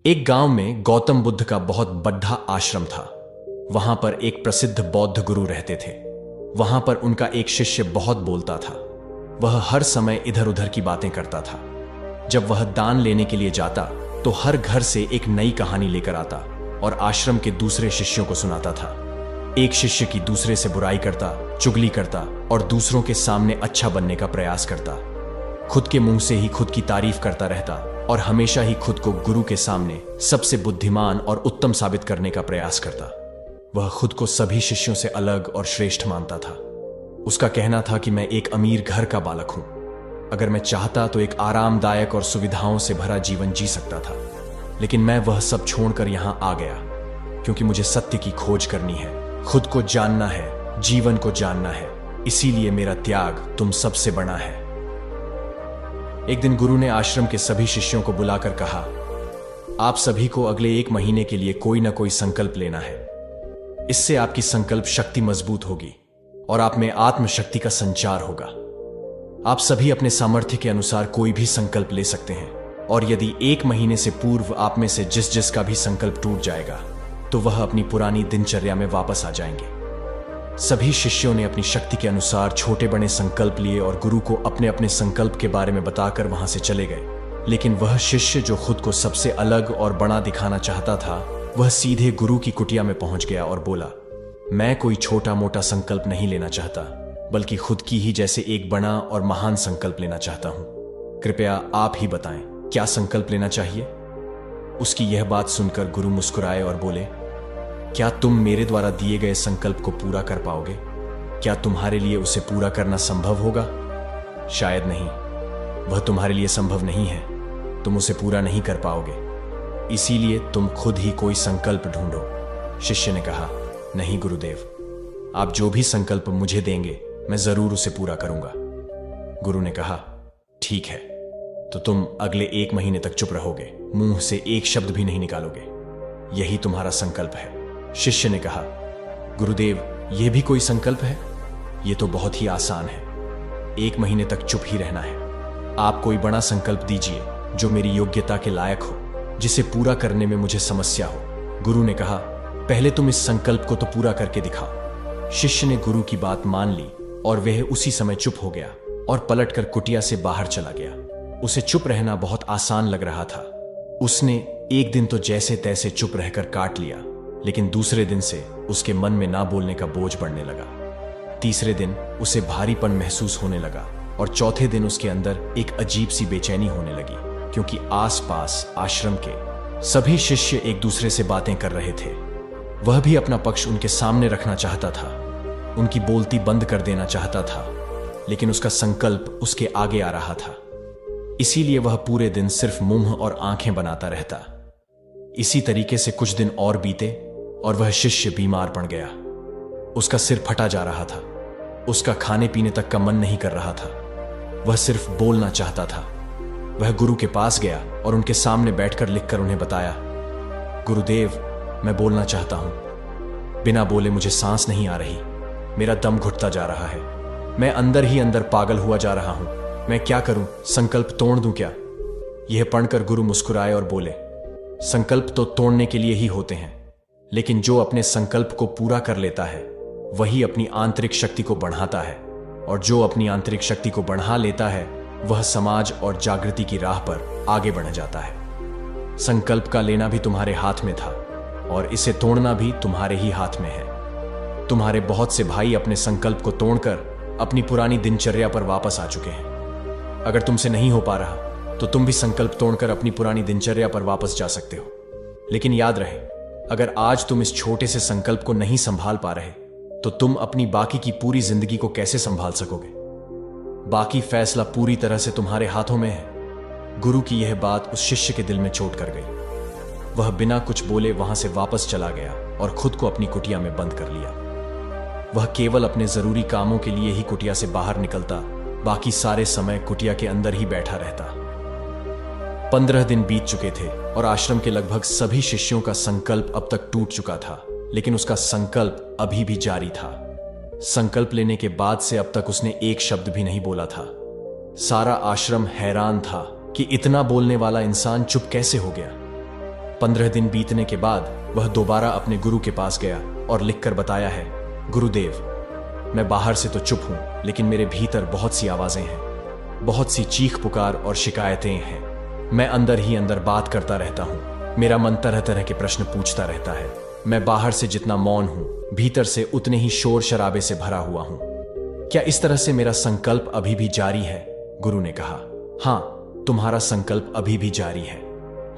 एक गांव में गौतम बुद्ध का बहुत बड़ा आश्रम था। वहां पर एक प्रसिद्ध बौद्ध गुरु रहते थे। वहां पर उनका एक शिष्य बहुत बोलता था। वह हर समय इधर उधर की बातें करता था। जब वह दान लेने के लिए जाता तो हर घर से एक नई कहानी लेकर आता और आश्रम के दूसरे शिष्यों को सुनाता था। एक शिष्य की दूसरे से बुराई करता, चुगली करता और दूसरों के सामने अच्छा बनने का प्रयास करता। खुद के मुंह से ही खुद की तारीफ करता रहता और हमेशा ही खुद को गुरु के सामने सबसे बुद्धिमान और उत्तम साबित करने का प्रयास करता। वह खुद को सभी शिष्यों से अलग और श्रेष्ठ मानता था। उसका कहना था कि मैं एक अमीर घर का बालक हूं। अगर मैं चाहता तो एक आरामदायक और सुविधाओं से भरा जीवन जी सकता था, लेकिन मैं वह सब छोड़कर यहां आ गया क्योंकि मुझे सत्य की खोज करनी है, खुद को जानना है, जीवन को जानना है। इसीलिए मेरा त्याग तुम सबसे बड़ा है। एक दिन गुरु ने आश्रम के सभी शिष्यों को बुलाकर कहा, आप सभी को अगले 1 महीने के लिए कोई ना कोई संकल्प लेना है। इससे आपकी संकल्प शक्ति मजबूत होगी और आप में आत्मशक्ति का संचार होगा। आप सभी अपने सामर्थ्य के अनुसार कोई भी संकल्प ले सकते हैं और यदि 1 महीने से पूर्व आप में से जिस का भी संकल्प टूट जाएगा तो वह अपनी पुरानी दिनचर्या में वापस आ जाएंगे। सभी शिष्यों ने अपनी शक्ति के अनुसार छोटे बड़े संकल्प लिए और गुरु को अपने अपने संकल्प के बारे में बताकर वहां से चले गए। लेकिन वह शिष्य जो खुद को सबसे अलग और बड़ा दिखाना चाहता था, वह सीधे गुरु की कुटिया में पहुंच गया और बोला, मैं कोई छोटा मोटा संकल्प नहीं लेना चाहता, बल्कि खुद की ही जैसे एक बड़ा और महान संकल्प लेना चाहता हूं। कृपया आप ही बताएं, क्या संकल्प लेना चाहिए? उसकी यह बात सुनकर गुरु मुस्कुराए और बोले, क्या तुम मेरे द्वारा दिए गए संकल्प को पूरा कर पाओगे? क्या तुम्हारे लिए उसे पूरा करना संभव होगा? शायद नहीं। वह तुम्हारे लिए संभव नहीं है। तुम उसे पूरा नहीं कर पाओगे। इसीलिए तुम खुद ही कोई संकल्प ढूंढो। शिष्य ने कहा, नहीं गुरुदेव, आप जो भी संकल्प मुझे देंगे मैं जरूर उसे पूरा करूंगा। गुरु ने कहा, ठीक है, तो तुम अगले 1 महीने तक चुप रहोगे, मुंह से एक शब्द भी नहीं निकालोगे। यही तुम्हारा संकल्प है। शिष्य ने कहा, गुरुदेव, यह भी कोई संकल्प है? यह तो बहुत ही आसान है। 1 महीने तक चुप ही रहना है। आप कोई बड़ा संकल्प दीजिए जो मेरी योग्यता के लायक हो, जिसे पूरा करने में मुझे समस्या हो। गुरु ने कहा, पहले तुम इस संकल्प को तो पूरा करके दिखाओ। शिष्य ने गुरु की बात मान ली और वह उसी समय चुप हो गया और पलटकर कुटिया से बाहर चला गया। उसे चुप रहना बहुत आसान लग रहा था। उसने एक दिन तो जैसे तैसे चुप रहकर काट लिया, लेकिन दूसरे दिन से उसके मन में ना बोलने का बोझ बढ़ने लगा। तीसरे दिन उसे भारीपन महसूस होने लगा और चौथे दिन उसके अंदर एक अजीब सी बेचैनी होने लगी, क्योंकि आसपास आश्रम के सभी शिष्य एक दूसरे से बातें कर रहे थे। वह भी अपना पक्ष उनके सामने रखना चाहता था, उनकी बोलती बंद कर देना चाहता था, लेकिन उसका संकल्प उसके आगे आ रहा था। इसीलिए वह पूरे दिन सिर्फ मुंह और आंखें बनाता रहता। इसी तरीके से कुछ दिन और बीते और वह शिष्य बीमार पड़ गया। उसका सिर फटा जा रहा था। उसका खाने पीने तक का मन नहीं कर रहा था। वह सिर्फ बोलना चाहता था। वह गुरु के पास गया और उनके सामने बैठकर लिखकर उन्हें बताया, गुरुदेव, मैं बोलना चाहता हूं। बिना बोले मुझे सांस नहीं आ रही। मेरा दम घुटता जा रहा है। मैं अंदर ही अंदर पागल हुआ जा रहा हूं। मैं क्या करूं? संकल्प तोड़ दूं क्या? यह पढ़कर गुरु मुस्कुराए और बोले, संकल्प तो तोड़ने के लिए ही होते हैं, लेकिन जो अपने संकल्प को पूरा कर लेता है वही अपनी आंतरिक शक्ति को बढ़ाता है, और जो अपनी आंतरिक शक्ति को बढ़ा लेता है वह समाज और जागृति की राह पर आगे बढ़ जाता है। संकल्प का लेना भी तुम्हारे हाथ में था और इसे तोड़ना भी तुम्हारे ही हाथ में है। तुम्हारे बहुत से भाई अपने संकल्प को तोड़कर अपनी पुरानी दिनचर्या पर वापस आ चुके हैं। अगर तुमसे नहीं हो पा रहा तो तुम भी संकल्प तोड़कर अपनी पुरानी दिनचर्या पर वापस जा सकते हो। लेकिन याद रहे, अगर आज तुम इस छोटे से संकल्प को नहीं संभाल पा रहे तो तुम अपनी बाकी की पूरी जिंदगी को कैसे संभाल सकोगे? बाकी फैसला पूरी तरह से तुम्हारे हाथों में है। गुरु की यह बात उस शिष्य के दिल में चोट कर गई। वह बिना कुछ बोले वहां से वापस चला गया और खुद को अपनी कुटिया में बंद कर लिया। वह केवल अपने जरूरी कामों के लिए ही कुटिया से बाहर निकलता, बाकी सारे समय कुटिया के अंदर ही बैठा रहता। 15 दिन बीत चुके थे और आश्रम के लगभग सभी शिष्यों का संकल्प अब तक टूट चुका था, लेकिन उसका संकल्प अभी भी जारी था। संकल्प लेने के बाद से अब तक उसने एक शब्द भी नहीं बोला था। सारा आश्रम हैरान था कि इतना बोलने वाला इंसान चुप कैसे हो गया। 15 दिन बीतने के बाद वह दोबारा अपने गुरु के पास गया और लिखकर बताया है, गुरुदेव, मैं बाहर से तो चुप हूं, लेकिन मेरे भीतर बहुत सी आवाजें हैं, बहुत सी चीख पुकार और शिकायतें हैं। मैं अंदर ही अंदर बात करता रहता हूं। मेरा मन तरह तरह के प्रश्न पूछता रहता है। मैं बाहर से जितना मौन हूं, भीतर से उतने ही शोर शराबे से भरा हुआ हूं। क्या इस तरह से मेरा संकल्प अभी भी जारी है? गुरु ने कहा, हाँ, तुम्हारा संकल्प अभी भी जारी है,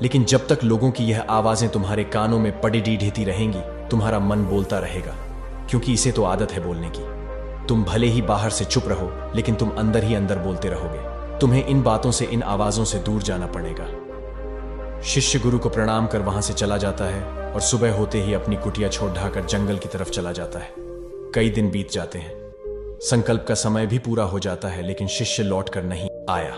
लेकिन जब तक लोगों की यह आवाजें तुम्हारे कानों में पड़ी ढीठी रहेंगी, तुम्हारा मन बोलता रहेगा, क्योंकि इसे तो आदत है बोलने की। तुम भले ही बाहर से चुप रहो, लेकिन तुम अंदर ही अंदर बोलते रहोगे। तुम्हें इन बातों से, इन आवाजों से दूर जाना पड़ेगा। शिष्य गुरु को प्रणाम कर वहां से चला जाता है और सुबह होते ही अपनी कुटिया छोड़ ढाकर जंगल की तरफ चला जाता है। कई दिन बीत जाते हैं, संकल्प का समय भी पूरा हो जाता है, लेकिन शिष्य लौट कर नहीं आया।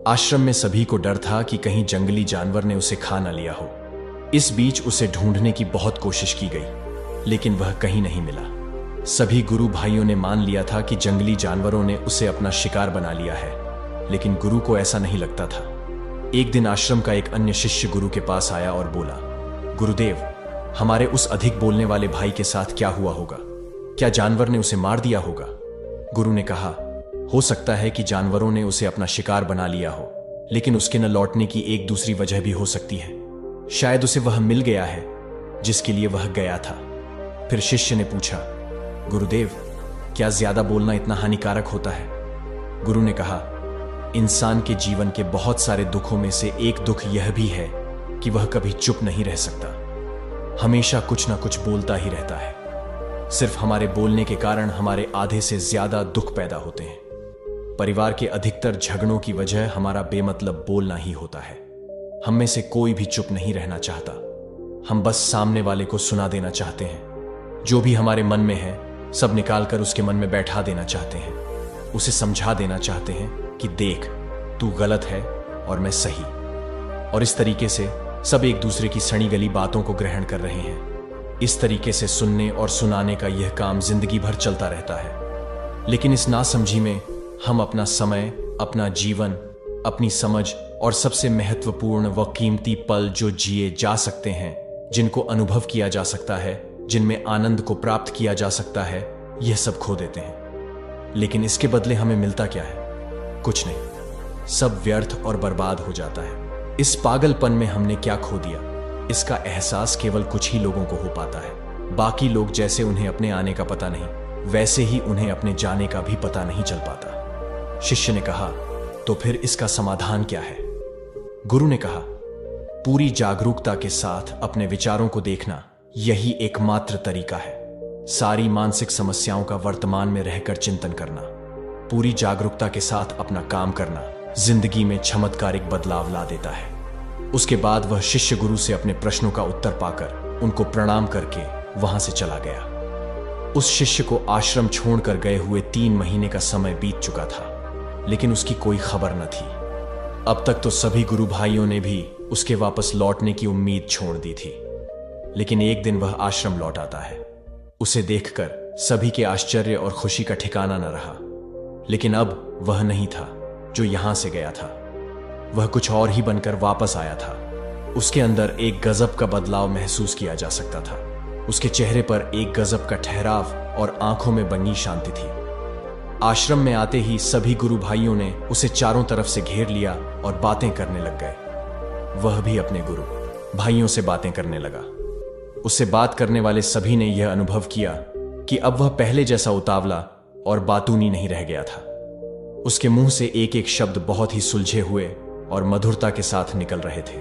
आश्रम में सभी को डर था कि कहीं जंगली जानवर ने उसे खा न लिया हो। इस बीच उसे ढूंढने की बहुत कोशिश की गई, लेकिन वह कहीं नहीं मिला। सभी गुरु भाइयों ने मान लिया था कि जंगली जानवरों ने उसे अपना शिकार बना लिया है, लेकिन गुरु को ऐसा नहीं लगता था। एक दिन आश्रम का एक अन्य शिष्य गुरु के पास आया और बोला, गुरुदेव, हमारे उस अधिक बोलने वाले भाई के साथ क्या हुआ होगा? क्या जानवर ने उसे मार दिया होगा? गुरु ने कहा, हो सकता है कि जानवरों ने उसे अपना शिकार बना लिया हो, लेकिन उसके न लौटने की एक दूसरी वजह भी हो सकती है। शायद उसे वह मिल गया है जिसके लिए वह गया था। फिर शिष्य ने पूछा, गुरुदेव, क्या ज्यादा बोलना इतना हानिकारक होता है? गुरु ने कहा, इंसान के जीवन के बहुत सारे दुखों में से एक दुख यह भी है कि वह कभी चुप नहीं रह सकता, हमेशा कुछ ना कुछ बोलता ही रहता है। सिर्फ हमारे बोलने के कारण हमारे आधे से ज्यादा दुख पैदा होते हैं। परिवार के अधिकतर झगड़ों की वजह हमारा बेमतलब बोलना ही होता है। हम में से कोई भी चुप नहीं रहना चाहता। हम बस सामने वाले को सुना देना चाहते हैं। जो भी हमारे मन में है सब निकालकर उसके मन में बैठा देना चाहते हैं। उसे समझा देना चाहते हैं कि देख, तू गलत है और मैं सही। और इस तरीके से सब एक दूसरे की सड़ी गली बातों को ग्रहण कर रहे हैं। इस तरीके से सुनने और सुनाने का यह काम जिंदगी भर चलता रहता है। लेकिन इस नासमझी में हम अपना समय, अपना जीवन, अपनी समझ और सबसे महत्वपूर्ण व कीमती पल जो जिए जा सकते हैं, जिनको अनुभव किया जा सकता है, जिनमें आनंद को प्राप्त किया जा सकता है, यह सब खो देते हैं। लेकिन इसके बदले हमें मिलता क्या है? कुछ नहीं। सब व्यर्थ और बर्बाद हो जाता है। इस पागलपन में हमने क्या खो दिया, इसका एहसास केवल कुछ ही लोगों को हो पाता है। बाकी लोग जैसे उन्हें अपने आने का पता नहीं, वैसे ही उन्हें अपने जाने का भी पता नहीं चल पाता। शिष्य ने कहा, तो फिर इसका समाधान क्या है? गुरु ने कहा, पूरी जागरूकता के साथ अपने विचारों को देखना, यही एकमात्र तरीका है। सारी मानसिक समस्याओं का वर्तमान में रहकर चिंतन करना, पूरी जागरूकता के साथ अपना काम करना जिंदगी में चमत्कारिक बदलाव ला देता है। उसके बाद वह शिष्य गुरु से अपने प्रश्नों का उत्तर पाकर उनको प्रणाम करके वहां से चला गया। उस शिष्य को आश्रम छोड़कर गए हुए 3 महीने का समय बीत चुका था, लेकिन उसकी कोई खबर न थी। अब तक तो सभी गुरु भाइयों ने भी उसके वापस लौटने की उम्मीद छोड़ दी थी, लेकिन एक दिन वह आश्रम लौट आता है। उसे देखकर सभी के आश्चर्य और खुशी का ठिकाना न रहा। लेकिन अब वह नहीं था जो यहां से गया था, वह कुछ और ही बनकर वापस आया था। उसके अंदर एक गजब का बदलाव महसूस किया जा सकता था। उसके चेहरे पर एक गजब का ठहराव और आंखों में बनी शांति थी। आश्रम में आते ही सभी गुरु भाइयों ने उसे चारों तरफ से घेर लिया और बातें करने लग गए। वह भी अपने गुरु भाइयों से बातें करने लगा। उससे बात करने वाले सभी ने यह अनुभव किया कि अब वह पहले जैसा उतावला और बातूनी नहीं रह गया था। उसके मुंह से एक एक शब्द बहुत ही सुलझे हुए और मधुरता के साथ निकल रहे थे।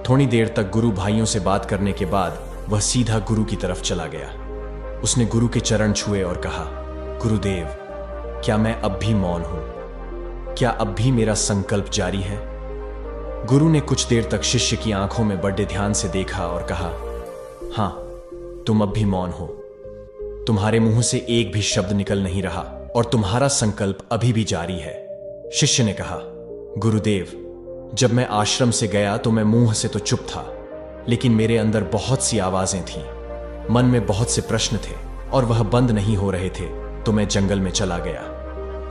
थोड़ी देर तक गुरु भाइयों से बात करने के बाद वह सीधा गुरु की तरफ चला गया। उसने गुरु के चरण छुए और कहा, गुरुदेव, क्या मैं अब भी मौन हूं? क्या अब भी मेरा संकल्प जारी है? गुरु ने कुछ देर तक शिष्य की आंखों में बड़े ध्यान से देखा और कहा, हां, तुम अब भी मौन हो। तुम्हारे मुंह से एक भी शब्द निकल नहीं रहा और तुम्हारा संकल्प अभी भी जारी है। शिष्य ने कहा, गुरुदेव, जब मैं आश्रम से गया तो मैं मुंह से तो चुप था, लेकिन मेरे अंदर बहुत सी आवाजें थीं। मन में बहुत से प्रश्न थे और वह बंद नहीं हो रहे थे, तो मैं जंगल में चला गया,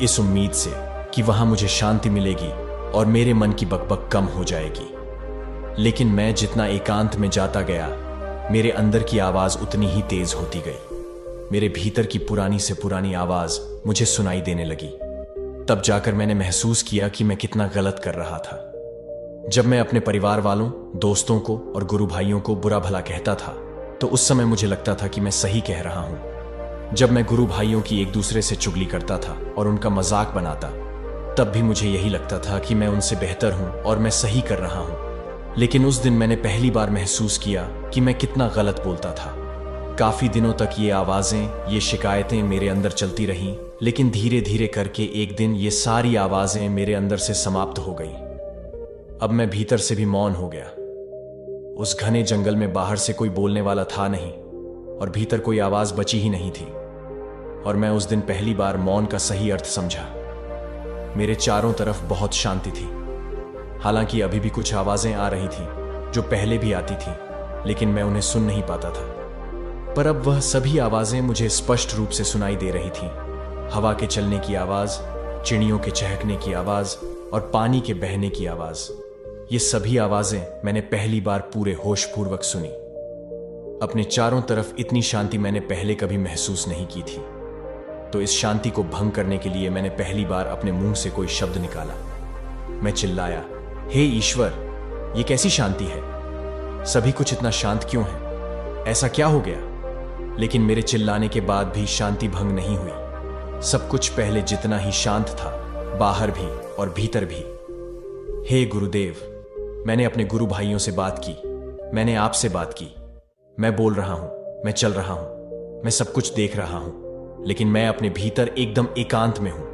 इस उम्मीद से कि वहां मुझे शांति मिलेगी और मेरे मन की बकबक कम हो जाएगी। लेकिन मैं जितना एकांत में जाता गया, मेरे अंदर की आवाज उतनी ही तेज होती गई। मेरे भीतर की पुरानी से पुरानी आवाज मुझे सुनाई देने लगी। तब जाकर मैंने महसूस किया कि मैं कितना गलत कर रहा था। जब मैं अपने परिवार वालों, दोस्तों को और गुरु भाइयों को बुरा भला कहता था, तो उस समय मुझे लगता था कि मैं सही कह रहा हूं। जब मैं गुरु भाइयों की एक दूसरे से चुगली करता था और उनका मजाक बनाता, तब भी मुझे यही लगता था कि मैं उनसे बेहतर हूं और मैं सही कर रहा हूं। लेकिन उस दिन मैंने पहली बार महसूस किया कि मैं कितना गलत बोलता था। काफी दिनों तक ये आवाजें, ये शिकायतें मेरे अंदर चलती रहीं, लेकिन धीरे धीरे करके एक दिन ये सारी आवाजें मेरे अंदर से समाप्त हो गई। अब मैं भीतर से भी मौन हो गया। उस घने जंगल में बाहर से कोई बोलने वाला था नहीं और भीतर कोई आवाज बची ही नहीं थी। और मैं उस दिन पहली बार मौन का सही अर्थ समझा। मेरे चारों तरफ बहुत शांति थी। हालांकि अभी भी कुछ आवाजें आ रही थीं, जो पहले भी आती थीं, लेकिन मैं उन्हें सुन नहीं पाता था। पर अब वह सभी आवाजें मुझे स्पष्ट रूप से सुनाई दे रही थीं। हवा के चलने की आवाज, चिड़ियों के चहकने की आवाज और पानी के बहने की आवाज। ये सभी आवाजें मैंने पहली बार पूरे होशपूर्वक सुनी। अपने चारों तरफ इतनी शांति मैंने पहले कभी महसूस नहीं की थी। तो इस शांति को भंग करने के लिए मैंने पहली बार अपने मुंह से कोई शब्द निकाला। मैं चिल्लाया, हे ईश्वर, ये कैसी शांति है? सभी कुछ इतना शांत क्यों है? ऐसा क्या हो गया? लेकिन मेरे चिल्लाने के बाद भी शांति भंग नहीं हुई। सब कुछ पहले जितना ही शांत था, बाहर भी और भीतर भी। हे गुरुदेव, मैंने अपने गुरु भाइयों से बात की, मैंने आपसे बात की। मैं बोल रहा हूं, मैं चल रहा हूं, मैं सब कुछ देख रहा हूं, लेकिन मैं अपने भीतर एकदम एकांत में हूं,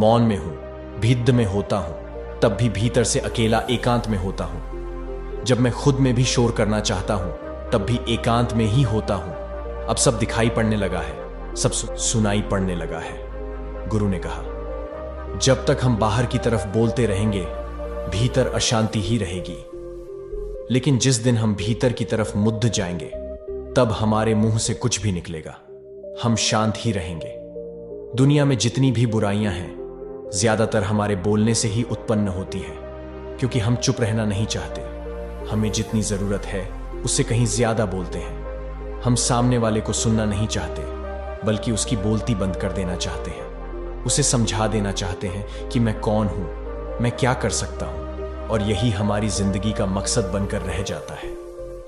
मौन में हूं, भिद्ध में होता हूं, तब भी भीतर से अकेला एकांत में होता हूं। जब मैं खुद में भी शोर करना चाहता हूं, तब भी एकांत में ही होता हूं। अब सब दिखाई पड़ने लगा है, सब सुनाई पड़ने लगा है। गुरु ने कहा, जब तक हम बाहर की तरफ बोलते रहेंगे, भीतर अशांति ही रहेगी। लेकिन जिस दिन हम भीतर की तरफ मुद्द जाएंगे, तब हमारे मुंह से कुछ भी निकलेगा, हम शांत ही रहेंगे। दुनिया में जितनी भी बुराइयां हैं, ज्यादातर हमारे बोलने से ही उत्पन्न होती है, क्योंकि हम चुप रहना नहीं चाहते। हमें जितनी जरूरत है उससे कहीं ज्यादा बोलते हैं। हम सामने वाले को सुनना नहीं चाहते, बल्कि उसकी बोलती बंद कर देना चाहते हैं। उसे समझा देना चाहते हैं कि मैं कौन हूं, मैं क्या कर सकता हूं, और यही हमारी जिंदगी का मकसद बनकर रह जाता है।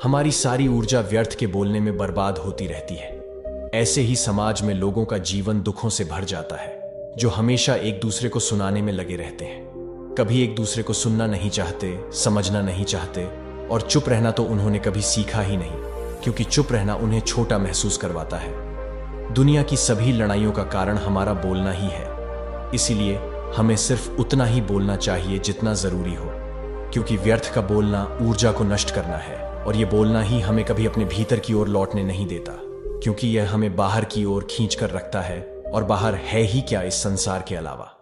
हमारी सारी ऊर्जा व्यर्थ के बोलने में बर्बाद होती रहती है। ऐसे ही समाज में लोगों का जीवन दुखों से भर जाता है, जो हमेशा एक दूसरे को सुनाने में लगे रहते हैं। कभी एक दूसरे को सुनना नहीं चाहते, समझना नहीं चाहते, और चुप रहना तो उन्होंने कभी सीखा ही नहीं, क्योंकि चुप रहना उन्हें छोटा महसूस करवाता है। दुनिया की सभी लड़ाइयों का कारण हमारा बोलना ही है। इसीलिए हमें सिर्फ उतना ही बोलना चाहिए जितना जरूरी हो, क्योंकि व्यर्थ का बोलना ऊर्जा को नष्ट करना है, और ये बोलना ही हमें कभी अपने भीतर की ओर लौटने नहीं देता, क्योंकि यह हमें बाहर की ओर खींच कर रखता है, और बाहर है ही क्या इस संसार के अलावा।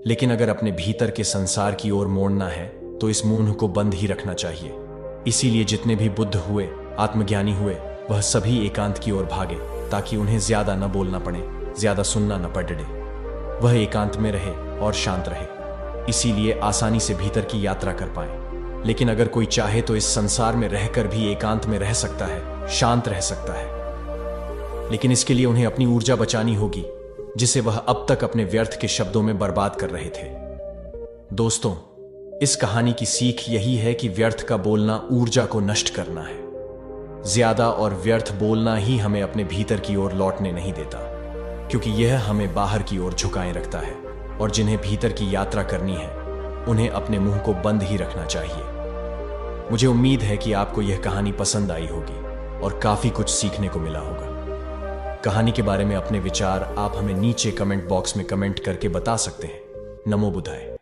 लेकिन अगर अपने भीतर के संसार की ओर मोड़ना है, तो इस मुंह को बंद ही रखना चाहिए। इसीलिए जितने भी बुद्ध हुए, आत्मज्ञानी हुए, वह सभी एकांत की ओर भागे, ताकि उन्हें ज्यादा न बोलना पड़े, ज्यादा सुनना न पड़े। वह एकांत में रहे और शांत रहे, इसीलिए आसानी से भीतर की यात्रा कर पाए। लेकिन अगर कोई चाहे तो इस संसार में रहकर भी एकांत में रह सकता है, शांत रह सकता है। लेकिन इसके लिए उन्हें अपनी ऊर्जा बचानी होगी, जिसे वह अब तक अपने व्यर्थ के शब्दों में बर्बाद कर रहे थे। दोस्तों, इस कहानी की सीख यही है कि व्यर्थ का बोलना ऊर्जा को नष्ट करना है। ज्यादा और व्यर्थ बोलना ही हमें अपने भीतर की ओर लौटने नहीं देता, क्योंकि यह हमें बाहर की ओर झुकाए रखता है, और जिन्हें भीतर की यात्रा करनी है, उन्हें अपने मुंह को बंद ही रखना चाहिए। मुझे उम्मीद है कि आपको यह कहानी पसंद आई होगी और काफी कुछ सीखने को मिला होगा। कहानी के बारे में अपने विचार आप हमें नीचे कमेंट बॉक्स में कमेंट करके बता सकते हैं। नमो बुद्धाय।